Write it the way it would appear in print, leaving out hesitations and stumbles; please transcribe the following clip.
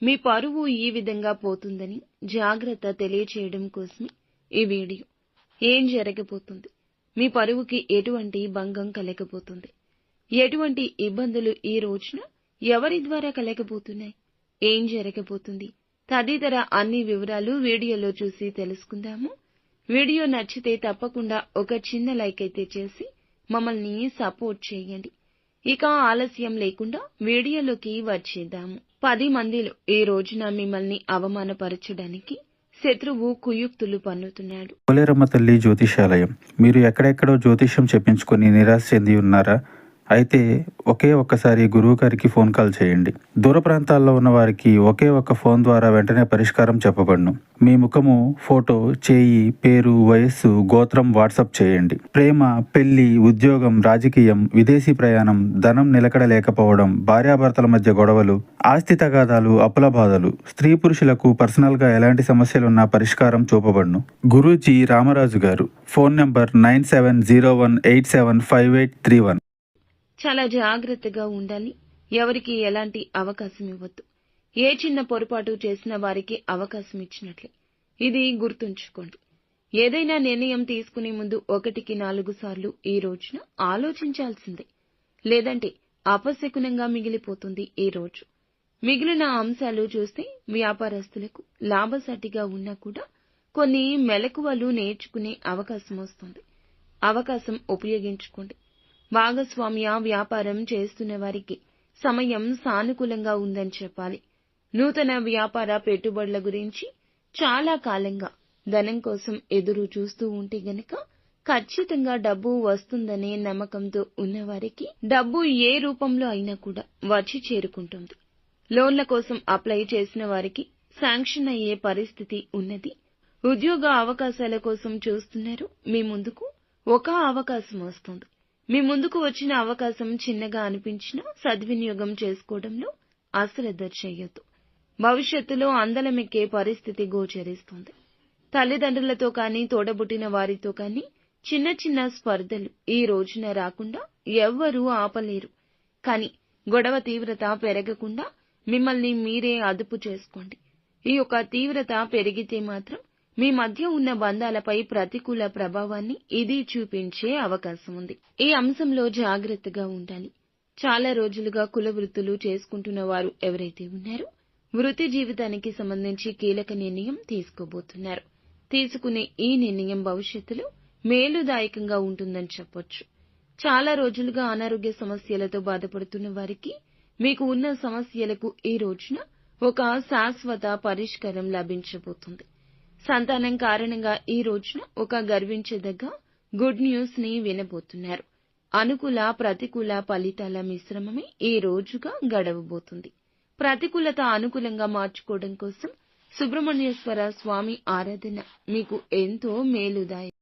మీ పరువు ఈ విధంగా పోతుందని జాగ్రత్త తెలియచేయడం కోసమే ఈ వీడియో. ఏం జరగబోతుంది, మీ పరువుకి ఎటువంటి భంగం కలగబోతుంది, ఎటువంటి ఇబ్బందులు ఈ రోజున ఎవరి ద్వారా కలగబోతున్నాయి, ఏం జరగబోతుంది తదితర అన్ని వివరాలు వీడియోలో చూసి తెలుసుకుందాము. వీడియో నచ్చితే తప్పకుండా ఒక చిన్న లైక్ అయితే చేసి మమ్మల్ని సపోర్ట్ చేయండి. ఇక ఆలస్యం లేకుండా వీడియోలోకి వచ్చేద్దాము. 10 మందిలో ఈ రోజున మిమ్మల్ని అవమానపరచడానికి శత్రువు కుయుక్తులు పన్నుతున్నాడు. పోలేరమ్మ తల్లి జ్యోతిషాలయం. మీరు ఎక్కడెక్కడో జ్యోతిష్యం చెప్పించుకొని నిరాశ చెంది ఉన్నారా? అయితే ఒకే ఒక్కసారి గురువు గారికి ఫోన్ కాల్ చేయండి. దూర ప్రాంతాల్లో ఉన్న వారికి ఒకే ఒక్క ఫోన్ ద్వారా వెంటనే పరిష్కారం చెప్పబడును. మీ ముఖము, ఫోటో, చేయి, పేరు, వయస్సు, గోత్రం వాట్సాప్ చేయండి. ప్రేమ, పెళ్లి, ఉద్యోగం, రాజకీయం, విదేశీ ప్రయాణం, ధనం నిలకడ లేకపోవడం, భార్యాభర్తల మధ్య గొడవలు, ఆస్తి తగాదాలు, అప్పుల బాధలు, స్త్రీ పురుషులకు పర్సనల్ గా ఎలాంటి సమస్యలున్నా పరిష్కారం చూపబడును. గురూజీ రామరాజు గారు. Phone number 9701875831. చాలా జాగ్రత్తగా ఉండాలి. ఎవరికి ఎలాంటి అవకాశం ఇవ్వద్దు. ఏ చిన్న పొరపాటు చేసిన వారికి అవకాశం ఇచ్చినట్లే. ఇది గుర్తుంచుకోండి. ఏదైనా నిర్ణయం తీసుకునే ముందు 1కి 4 సార్లు ఈ రోజున ఆలోచించాల్సిందే. లేదంటే అపశకునంగా మిగిలిపోతుంది ఈ రోజు. మిగిలిన అంశాలు చూస్తే వ్యాపారస్తులకు లాభసాటిగా ఉన్నా కూడా కొన్ని మెలకువలు నేర్చుకునే అవకాశం వస్తుంది. అవకాశం ఉపయోగించుకోండి. భాగస్వామ్య వ్యాపారం చేస్తున్న వారికి సమయం సానుకూలంగా ఉందని చెప్పాలి. నూతన వ్యాపార పెట్టుబడుల గురించి చాలా కాలంగా ధనం కోసం ఎదురు చూస్తూ ఉంటే గనక ఖచ్చితంగా డబ్బు వస్తుందనే నమ్మకంతో ఉన్నవారికి డబ్బు ఏ రూపంలో అయినా కూడా వచ్చి చేరుకుంటుంది. లోన్ల కోసం అప్లై చేసిన వారికి శాంక్షన్ అయ్యే పరిస్థితి ఉన్నది. ఉద్యోగ అవకాశాల కోసం చూస్తున్నారు. మీ ముందుకు ఒక అవకాశం వస్తుంది. మీ ముందుకు వచ్చిన అవకాశం చిన్నగా అనిపించినా సద్వినియోగం చేసుకోవడంలో అశ్రద్ధ చేయొద్దు. భవిష్యత్తులో అందలమెక్కే పరిస్థితి గోచరిస్తుంది. తల్లిదండ్రులతో కానీ తోడబుట్టిన వారితో కానీ చిన్న చిన్న స్పర్ధలు ఈ రోజున రాకుండా ఎవ్వరూ ఆపలేరు. కానీ గొడవ తీవ్రత పెరగకుండా మిమ్మల్ని మీరే అదుపు చేసుకోండి. ఈ యొక్క తీవ్రత పెరిగితే మాత్రం మీ మధ్య ఉన్న బంధాలపై ప్రతికూల ప్రభావాన్ని ఇది చూపించే అవకాశం ఉంది. ఈ అంశంలో జాగ్రత్తగా ఉండాలి. చాలా రోజులుగా కుల వృత్తులు చేసుకుంటున్న వారు ఎవరైతే ఉన్నారో వృత్తి జీవితానికి సంబంధించి కీలక నిర్ణయం తీసుకోబోతున్నారు. తీసుకునే ఈ నిర్ణయం భవిష్యత్తులో మేలుదాయకంగా ఉంటుందని చెప్పొచ్చు. చాలా రోజులుగా అనారోగ్య సమస్యలతో బాధపడుతున్న వారికి మీకు ఉన్న సమస్యలకు ఈ రోజున ఒక శాశ్వత పరిష్కారం లభించబోతుంది. సంతానం కారణంగా ఈ రోజున ఒక గర్వించదగ్గ గుడ్ న్యూస్ ని వినబోతున్నారు. అనుకూల ప్రతికూల ఫలితాల మిశ్రమమే ఈ రోజుగా గడవబోతుంది. ప్రతికూలత అనుకూలంగా మార్చుకోవడం కోసం సుబ్రహ్మణ్యేశ్వర స్వామి ఆరాధన మీకు ఎంతో మేలుదాయం.